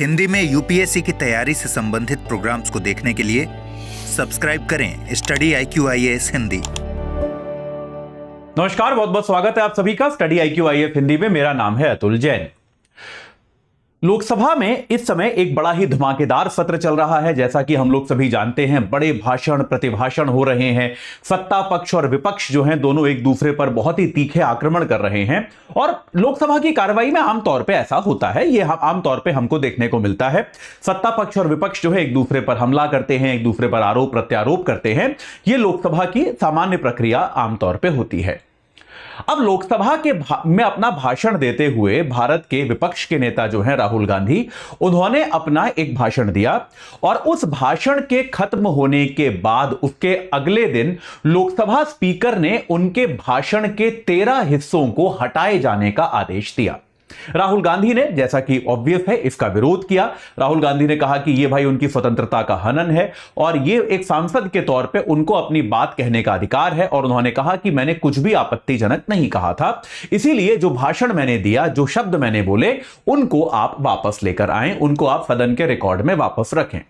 हिंदी में यूपीएससी की तैयारी से संबंधित प्रोग्राम्स को देखने के लिए सब्सक्राइब करें स्टडी IQ IAS हिंदी। नमस्कार, बहुत बहुत स्वागत है आप सभी का स्टडी IQ IAS हिंदी में। मेरा नाम है अतुल जैन। लोकसभा में इस समय एक बड़ा ही धमाकेदार सत्र चल रहा है। जैसा कि हम लोग सभी जानते हैं, बड़े भाषण प्रतिभाषण हो रहे हैं। सत्ता पक्ष और विपक्ष जो हैं दोनों एक दूसरे पर बहुत ही तीखे आक्रमण कर रहे हैं। और लोकसभा की कार्रवाई में आमतौर पे ऐसा होता है, ये आमतौर पे हमको देखने को मिलता है। सत्ता पक्ष और विपक्ष जो है एक दूसरे पर हमला करते हैं, एक दूसरे पर आरोप प्रत्यारोप करते हैं। ये लोकसभा की सामान्य प्रक्रिया आमतौर पर होती है। अब लोकसभा में अपना भाषण देते हुए भारत के विपक्ष के नेता जो हैं राहुल गांधी, उन्होंने अपना एक भाषण दिया और उस भाषण के खत्म होने के बाद उसके अगले दिन लोकसभा स्पीकर ने उनके भाषण के 13 हिस्सों को हटाए जाने का आदेश दिया। राहुल गांधी ने, जैसा कि ऑब्वियस है, इसका विरोध किया। राहुल गांधी ने कहा कि यह भाई उनकी स्वतंत्रता का हनन है और यह एक सांसद के तौर पे उनको अपनी बात कहने का अधिकार है। और उन्होंने कहा कि मैंने कुछ भी आपत्तिजनक नहीं कहा था, इसीलिए जो भाषण मैंने दिया, जो शब्द मैंने बोले, उनको आप वापस लेकर आएं, उनको आप सदन के रिकॉर्ड में वापस रखें।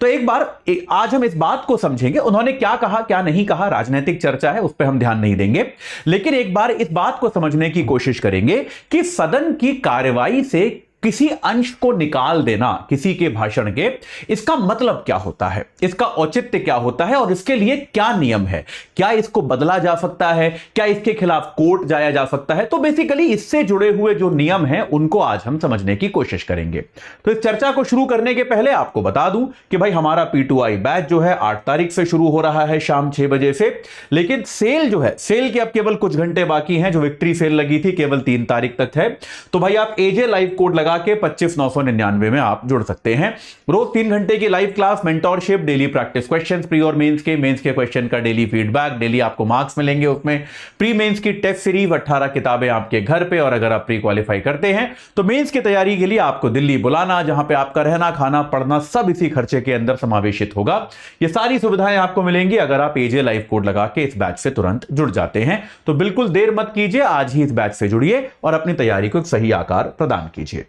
तो एक बार आज हम इस बात को समझेंगे, उन्होंने क्या कहा क्या नहीं कहा। राजनीतिक चर्चा है, उस पर हम ध्यान नहीं देंगे, लेकिन एक बार इस बात को समझने की कोशिश करेंगे कि सदन की कार्यवाही से किसी अंश को निकाल देना किसी के भाषण के, इसका मतलब क्या होता है, इसका औचित्य क्या होता है और इसके लिए क्या नियम है। क्या इसको बदला जा सकता है, क्या इसके खिलाफ कोर्ट जाया जा सकता है। तो बेसिकली इससे जुड़े हुए जो नियम हैं उनको आज हम समझने की कोशिश करेंगे। तो इस चर्चा को शुरू करने के पहले आपको बता दूं कि भाई हमारा P2I बैच जो है 8 तारीख से शुरू हो रहा है शाम 6 बजे से। लेकिन सेल जो है, सेल के अब केवल कुछ घंटे बाकी हैं। जो विक्ट्री सेल लगी थी केवल 3 तारीख तक है। तो भाई आप AJ लाइव कोड लगा के 25,999 में आप जुड़ सकते हैं। रोज 3 घंटे की live class, mentorship, daily practice questions, pre और मेंस के क्वेश्चन का डेली फीडबैक, डेली आपको मार्क्स मिलेंगे उसमें। प्री मेंस की टेस्ट सीरीज 18 किताबें आपके घर पे, और अगर आप प्री क्वालिफाई करते हैं तो मेंस की तैयारी के लिए आपको दिल्ली बुलाना, जहां पे आपका रहना खाना पढ़ना सब इसी खर्चे के अंदर समावेशित होगा। ये सारी सुविधाएं आपको मिलेंगी अगर आप AJ लाइव कोड लगा के इस बैच से तुरंत जुड़ जाते हैं। तो बिल्कुल देर मत कीजिए, आज ही इस बैच से जुड़िए और अपनी तैयारी को एक सही आकार प्रदान कीजिए।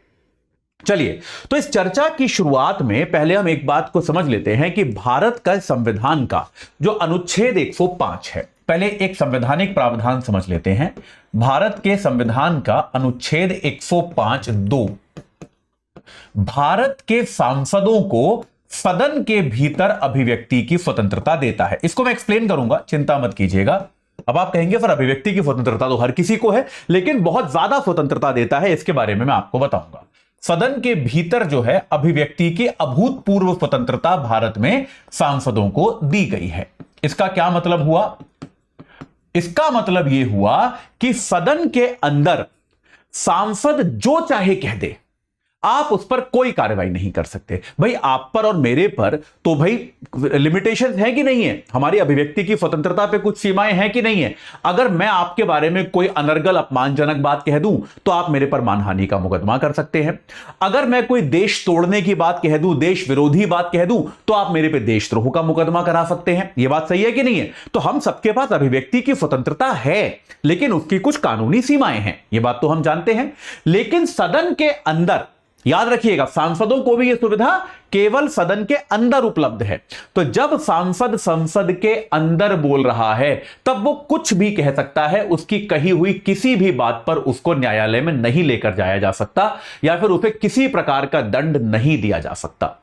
चलिए, तो इस चर्चा की शुरुआत में पहले हम एक बात को समझ लेते हैं कि भारत का संविधान का जो अनुच्छेद 105 है, पहले एक संवैधानिक प्रावधान समझ लेते हैं। भारत के संविधान का अनुच्छेद 105(2) भारत के सांसदों को सदन के भीतर अभिव्यक्ति की स्वतंत्रता देता है। इसको मैं एक्सप्लेन करूंगा, चिंता मत कीजिएगा। अब आप कहेंगे सर अभिव्यक्ति की स्वतंत्रता तो हर किसी को है, लेकिन बहुत ज्यादा स्वतंत्रता देता है, इसके बारे में मैं आपको बताऊंगा। सदन के भीतर जो है अभिव्यक्ति की अभूतपूर्व स्वतंत्रता भारत में सांसदों को दी गई है। इसका क्या मतलब हुआ? इसका मतलब यह हुआ कि सदन के अंदर सांसद जो चाहे कह दे, आप उस पर कोई कार्रवाई नहीं कर सकते। भाई आप पर और मेरे पर तो भाई लिमिटेशन है कि नहीं है, हमारी अभिव्यक्ति की स्वतंत्रता पे कुछ सीमाएं हैं कि नहीं है। अगर मैं आपके बारे में कोई अनर्गल अपमानजनक बात कह दूं तो आप मेरे पर मानहानि का मुकदमा कर सकते हैं। अगर मैं कोई देश तोड़ने की बात कह दूं, देश विरोधी बात कह दूं, तो आप मेरे पे देशद्रोह का मुकदमा करा सकते हैं। यह बात सही है कि नहीं है? तो हम सबके पास अभिव्यक्ति की स्वतंत्रता है, लेकिन उसकी कुछ कानूनी सीमाएं हैं, यह बात तो हम जानते हैं। लेकिन सदन के अंदर, याद रखिएगा, सांसदों को भी यह सुविधा केवल सदन के अंदर उपलब्ध है। तो जब सांसद संसद के अंदर बोल रहा है तब वो कुछ भी कह सकता है। उसकी कही हुई किसी भी बात पर उसको न्यायालय में नहीं लेकर जाया जा सकता या फिर उसे किसी प्रकार का दंड नहीं दिया जा सकता।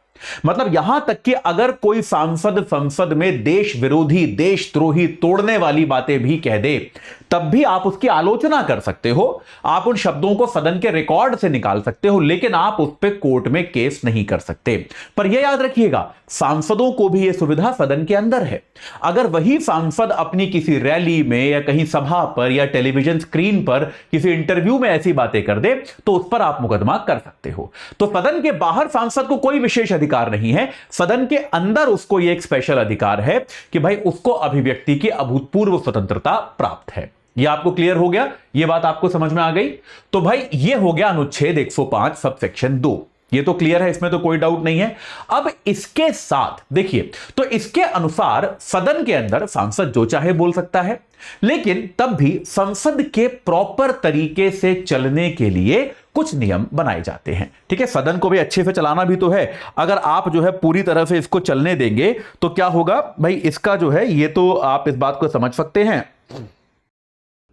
मतलब यहां तक कि अगर कोई सांसद संसद में देश विरोधी, देशद्रोही, तोड़ने वाली बातें भी कह दे, तब भी आप उसकी आलोचना कर सकते हो। आप उन शब्दों को सदन के रिकॉर्ड से निकाल सकते हो, लेकिन आप उस पर कोर्ट में केस नहीं कर सकते। पर यह याद रखिएगा, सांसदों को भी यह सुविधा सदन के अंदर है। अगर वही सांसद अपनी किसी रैली में या कहीं सभा पर या टेलीविजन स्क्रीन पर किसी इंटरव्यू में ऐसी बातें कर दे तो उस पर आप मुकदमा कर सकते हो। तो सदन के बाहर सांसद को कोई विशेष अधिकार नहीं है, सदन के अंदर उसको यह एक स्पेशल अधिकार है कि भाई उसको अभिव्यक्ति की अभूतपूर्व स्वतंत्रता प्राप्त है। यह आपको क्लियर हो गया? यह बात आपको समझ में आ गई? तो भाई यह हो गया अनुच्छेद 105 सबसेक्शन 2। ये तो क्लियर है, इसमें तो कोई डाउट नहीं है। अब इसके साथ देखिए, तो इसके अनुसार सदन के अंदर सांसद जो चाहे बोल सकता है, लेकिन तब भी संसद के प्रॉपर तरीके से चलने के लिए कुछ नियम बनाए जाते हैं। ठीक है, सदन को भी अच्छे से चलाना भी तो है। अगर आप जो है पूरी तरह से इसको चलने देंगे तो क्या होगा भाई, इसका जो है ये तो आप इस बात को समझ सकते हैं।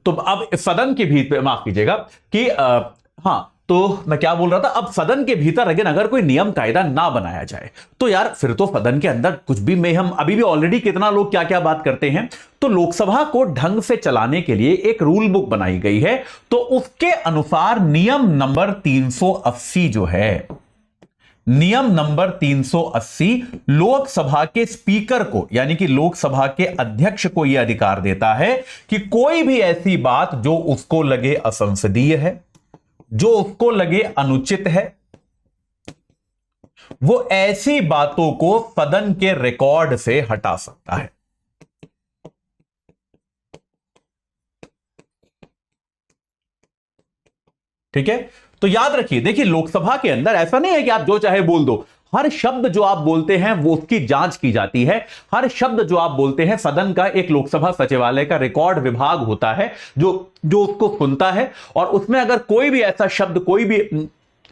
तो अब सदन के भीतर, माफ कीजिएगा कि हाँ, तो मैं क्या बोल रहा था, अब सदन के भीतर अगर कोई नियम कायदा ना बनाया जाए तो यार फिर तो सदन के अंदर कुछ भी में हम अभी भी ऑलरेडी कितना लोग क्या क्या बात करते हैं। तो लोकसभा को ढंग से चलाने के लिए एक रूल बुक बनाई गई है, तो उसके अनुसार नियम नंबर 380 जो है, नियम नंबर 380 लोकसभा के स्पीकर को यानी कि लोकसभा के अध्यक्ष को यह अधिकार देता है कि कोई भी ऐसी बात जो उसको लगे असंसदीय है, जो उसको लगे अनुचित है, वो ऐसी बातों को सदन के रिकॉर्ड से हटा सकता है। ठीक है, तो याद रखिए, देखिए लोकसभा के अंदर ऐसा नहीं है कि आप जो चाहे बोल दो। हर शब्द जो आप बोलते हैं वो उसकी जांच की जाती है। हर शब्द जो आप बोलते हैं, सदन का एक लोकसभा सचिवालय का रिकॉर्ड विभाग होता है जो उसको सुनता है, और उसमें अगर कोई भी ऐसा शब्द, कोई भी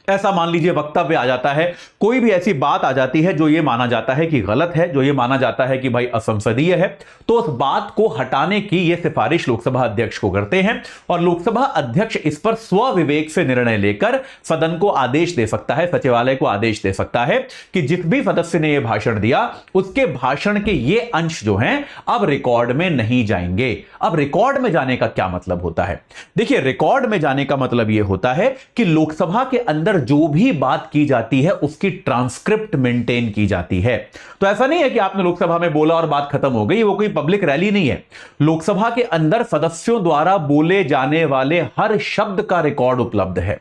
ऐसा मान लीजिए वक्तव्य आ जाता है, कोई भी ऐसी बात आ जाती है जो ये माना जाता है कि गलत है, जो ये माना जाता है कि भाई असंसदीय है, तो उस बात को हटाने की ये सिफारिश लोकसभा अध्यक्ष को करते हैं, और लोकसभा अध्यक्ष इस पर स्वविवेक से निर्णय लेकर सदन को आदेश दे सकता है, सचिवालय को आदेश दे सकता है कि जिस भी सदस्य ने यह भाषण दिया उसके भाषण के ये अंश जो हैं अब रिकॉर्ड में नहीं जाएंगे। अब रिकॉर्ड में जाने का क्या मतलब होता है? देखिए, रिकॉर्ड में जाने का मतलब यह होता है कि लोकसभा के अंदर जो भी बात की जाती है उसकी ट्रांसक्रिप्ट मेंटेन की जाती है। तो ऐसा नहीं है कि आपने लोकसभा में बोला और बात खत्म हो गई, वो कोई पब्लिक रैली नहीं है। लोकसभा के अंदर सदस्यों द्वारा बोले जाने वाले हर शब्द का रिकॉर्ड उपलब्ध है।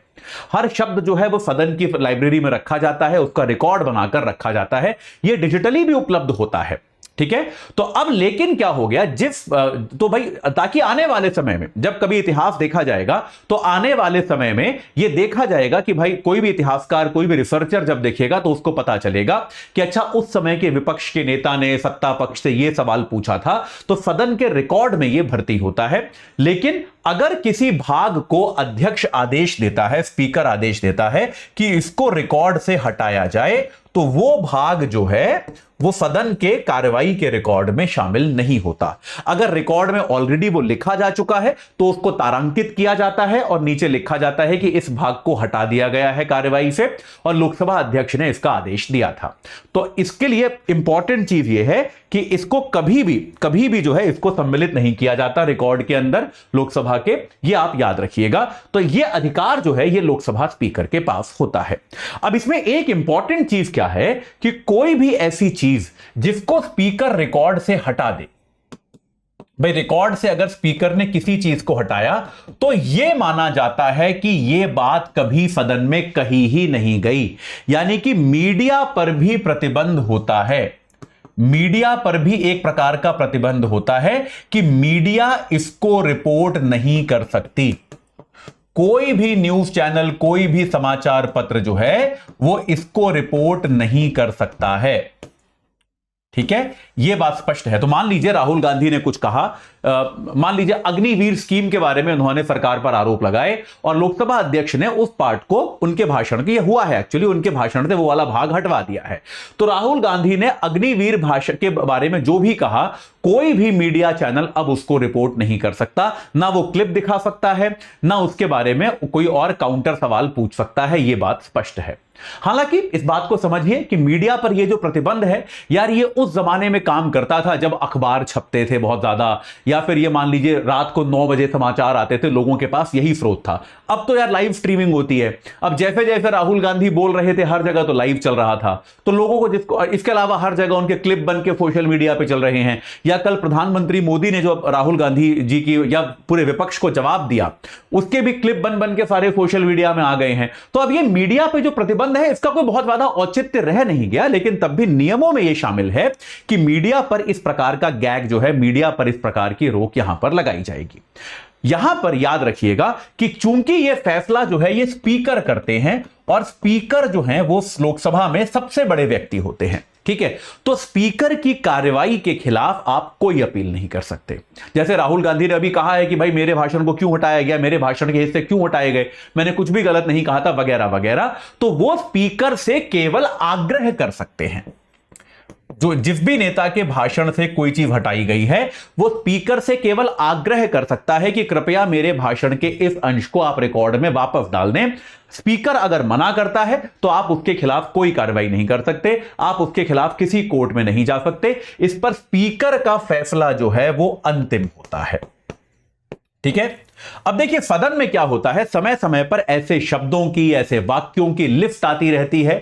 हर शब्द जो है वो सदन की लाइब्रेरी में रखा जाता है, उसका रिकॉर्ड बनाकर रखा जाता है, यह डिजिटली भी उपलब्ध होता है। ठीक है, तो अब लेकिन क्या हो गया, तो भाई ताकि आने वाले समय में जब कभी इतिहास देखा जाएगा तो आने वाले समय में यह देखा जाएगा कि भाई कोई भी इतिहासकार, कोई भी रिसर्चर जब देखेगा तो उसको पता चलेगा कि अच्छा, उस समय के विपक्ष के नेता ने सत्ता पक्ष से यह सवाल पूछा था, तो सदन के रिकॉर्ड में यह भर्ती होता है। लेकिन अगर किसी भाग को अध्यक्ष आदेश देता है, स्पीकर आदेश देता है कि इसको रिकॉर्ड से हटाया जाए, तो वो भाग जो है वो सदन के कार्रवाई के रिकॉर्ड में शामिल नहीं होता। अगर रिकॉर्ड में ऑलरेडी वो लिखा जा चुका है तो उसको तारांकित किया जाता है और नीचे लिखा जाता है कि इस भाग को हटा दिया गया है कार्रवाई से, और लोकसभा अध्यक्ष ने इसका आदेश दिया था। तो इसके लिए इंपॉर्टेंट चीज ये है कि इसको कभी भी जो है इसको सम्मिलित नहीं किया जाता रिकॉर्ड के अंदर लोकसभा के, ये आप याद रखिएगा। तो ये अधिकार जो है ये लोकसभा स्पीकर के पास होता है। अब इसमें एक इंपॉर्टेंट चीज क्या है कि कोई भी ऐसी चीज जिसको स्पीकर रिकॉर्ड से हटा दे, भाई रिकॉर्ड से अगर स्पीकर ने किसी चीज को हटाया तो यह माना जाता है कि यह बात कभी सदन में कही ही नहीं गई, यानी कि मीडिया पर भी प्रतिबंध होता है। मीडिया पर भी एक प्रकार का प्रतिबंध होता है कि मीडिया इसको रिपोर्ट नहीं कर सकती। कोई भी न्यूज चैनल, कोई भी समाचार पत्र जो है वो इसको रिपोर्ट नहीं कर सकता है। ठीक है, यह बात स्पष्ट है। तो मान लीजिए राहुल गांधी ने कुछ कहा, मान लीजिए अग्निवीर स्कीम के बारे में उन्होंने सरकार पर आरोप लगाए, और लोकसभा अध्यक्ष ने उस पार्ट को उनके भाषण की, यह हुआ है एक्चुअली, उनके भाषण से वो वाला भाग हटवा दिया है। तो राहुल गांधी ने अग्निवीर भाषण के बारे में जो भी कहा, कोई भी मीडिया चैनल अब उसको रिपोर्ट नहीं कर सकता, ना वो क्लिप दिखा सकता है, ना उसके बारे में कोई और काउंटर सवाल पूछ सकता है। यह बात स्पष्ट है। हालांकि इस बात को समझिए कि मीडिया पर यह जो प्रतिबंध है यार, ये उस जमाने में काम करता था जब अखबार छपते थे बहुत ज्यादा, या फिर ये मान लीजिए रात को 9 बजे समाचार आते थे, लोगों के पास यही स्रोत था। अब तो यार लाइव स्ट्रीमिंग होती है। अब जैसे जैसे राहुल गांधी बोल रहे थे हर जगह तो लाइव चल रहा था, तो लोगों को जिसको, इसके अलावा हर जगह उनके क्लिप बन के सोशल मीडिया पे चल रहे हैं, या कल प्रधानमंत्री मोदी ने जो राहुल गांधी जी की या पूरे विपक्ष को जवाब दिया, उसके भी क्लिप बन के सारे सोशल मीडिया में आ गए हैं। तो अब ये मीडिया पे जो प्रतिबंध है इसका कोई बहुत ज्यादा औचित्य रह नहीं गया, लेकिन तब भी नियमों में यह शामिल है कि मीडिया पर इस प्रकार का गैग जो है, मीडिया पर इस प्रकार की रोक यहां पर लगाई जाएगी। यहां पर याद रखिएगा कि चूंकि यह फैसला जो है ये स्पीकर करते हैं और स्पीकर जो हैं वो लोकसभा में सबसे बड़े व्यक्ति होते हैं, ठीक है। तो स्पीकर की कार्रवाई के खिलाफ आप कोई अपील नहीं कर सकते। जैसे राहुल गांधी ने अभी कहा है कि भाई मेरे भाषण को क्यों हटाया गया, मेरे भाषण के हिस्से क्यों हटाए गए, मैंने कुछ भी गलत नहीं कहा था वगैरह वगैरह, तो वो स्पीकर से केवल आग्रह कर सकते हैं। जो जिस भी नेता के भाषण से कोई चीज हटाई गई है वो स्पीकर से केवल आग्रह कर सकता है कि कृपया मेरे भाषण के इस अंश को आप रिकॉर्ड में वापस डाल दें। स्पीकर अगर मना करता है तो आप उसके खिलाफ कोई कार्रवाई नहीं कर सकते, आप उसके खिलाफ किसी कोर्ट में नहीं जा सकते। इस पर स्पीकर का फैसला जो है वो अंतिम होता है, ठीक है। अब देखिए सदन में क्या होता है, समय समय पर ऐसे शब्दों की, ऐसे वाक्यों की लिस्ट आती रहती है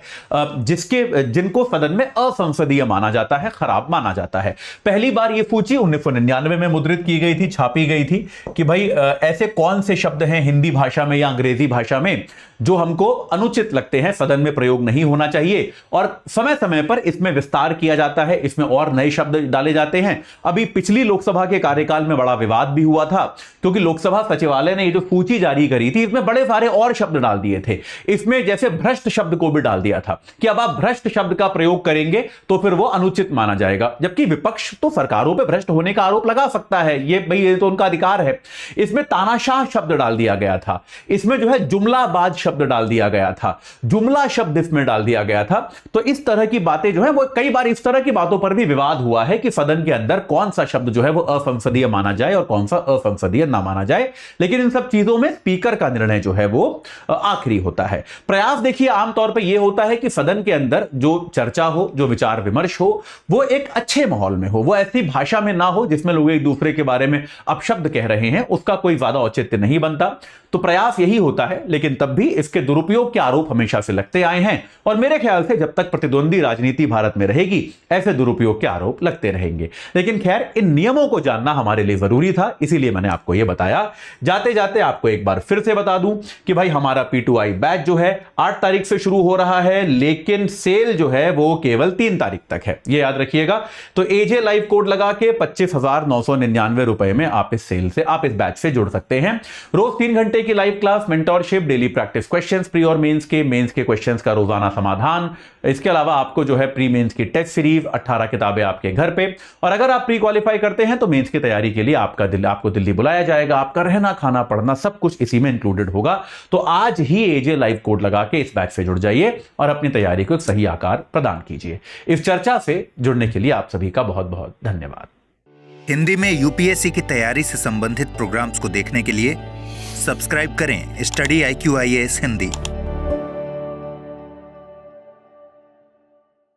जिनको सदन में असंसदीय माना जाता है, खराब माना जाता है। पहली बार यह सूची 1999 में मुद्रित की गई थी, छापी गई थी कि भाई ऐसे कौन से शब्द हैं हिंदी भाषा में या अंग्रेजी भाषा में जो हमको अनुचित लगते हैं, सदन में प्रयोग नहीं होना चाहिए। और समय समय पर इसमें विस्तार किया जाता है, इसमें और नए शब्द डाले जाते हैं। अभी पिछली लोकसभा के कार्यकाल में बड़ा विवाद भी हुआ था क्योंकि लोकसभा सचिवालय ने ये जो सूची जारी करी थी इसमें बड़े सारे और शब्द डाल दिए थे। इसमें जैसे भ्रष्ट शब्द को भी डाल दिया था कि अब आप भ्रष्ट शब्द का प्रयोग करेंगे तो फिर वो अनुचित माना जाएगा, जबकि विपक्ष तो सरकारों पर भ्रष्ट होने का आरोप लगा सकता है, ये तो उनका अधिकार है। इसमें तानाशाह शब्द डाल दिया गया था, इसमें जो है जुमलाबाज शब्द डाल दिया गया था, जुमला शब्द इसमें डाल दिया गया था। तो इस तरह की बातें जो है वो कई बार इस तरह की बातों पर भी विवाद हुआ है कि सदन के अंदर कौन सा शब्द जो है वो असंसदीय माना जाए और कौन सा असंसदीय ना माना जाए। लेकिन इन सब चीजों में स्पीकर का निर्णय जो है वो आखिरी होता है। प्रयास देखिए आमतौर पर यह होता है कि सदन के अंदर जो चर्चा हो, जो विचार विमर्श हो, वो एक अच्छे माहौल में हो, वो ऐसी भाषा में ना हो जिसमें लोग एक दूसरे के बारे में अपशब्द कह रहे हैं, उसका कोई ज्यादा औचित्य नहीं बनता। तो प्रयास यही होता है, लेकिन तब भी इसके दुरुपयोग के आरोप हमेशा से लगते आए हैं और मेरे ख्याल से जब तक प्रतिद्वंदी राजनीति भारत में रहेगी ऐसे दुरुपयोग के आरोप लगते रहेंगे। लेकिन खैर इन नियमों को जानना हमारे लिए जरूरी था, इसीलिए मैंने आपको यह बताया। जाते जाते आपको एक बार फिर से बता दूं कि भाई हमारा P2I बैच जो है 8 तारीख से शुरू हो रहा है, लेकिन सेल जो है वो केवल 3 तारीख तक है, ये याद रखिएगा। तो AJ लाइव कोड लगा के 25,999 रुपए में आप इस सेल से, आप इस बैच से जुड़ सकते हैं। रोज 3 घंटे की live class, mentorship, daily practice questions, pre और मेंस के क्वेश्चंस का रोजाना समाधान। इसके अलावा आपको जो है प्री मेंस की टेस्ट सीरीज, 18 किताबें आपके घर पे। और अगर आप प्री क्वालिफाई करते हैं तो मेंस की तैयारी के लिए आपको दिल्ली बुलाया जाएगा, आपका रहना खाना पढ़ना सब कुछ इसी में इंक्लूडेड होगा। तो आज ही AJ लाइव कोड लगा के इस बैच से जुड़ जाइए और अपनी तैयारी को एक सही आकार प्रदान कीजिए। इस चर्चा से जुड़ने के लिए आप सभी का बहुत बहुत धन्यवाद। हिंदी में UPSC की तैयारी से संबंधित प्रोग्राम्स को देखने के लिए सब्सक्राइब करें स्टडी IQ IAS हिंदी।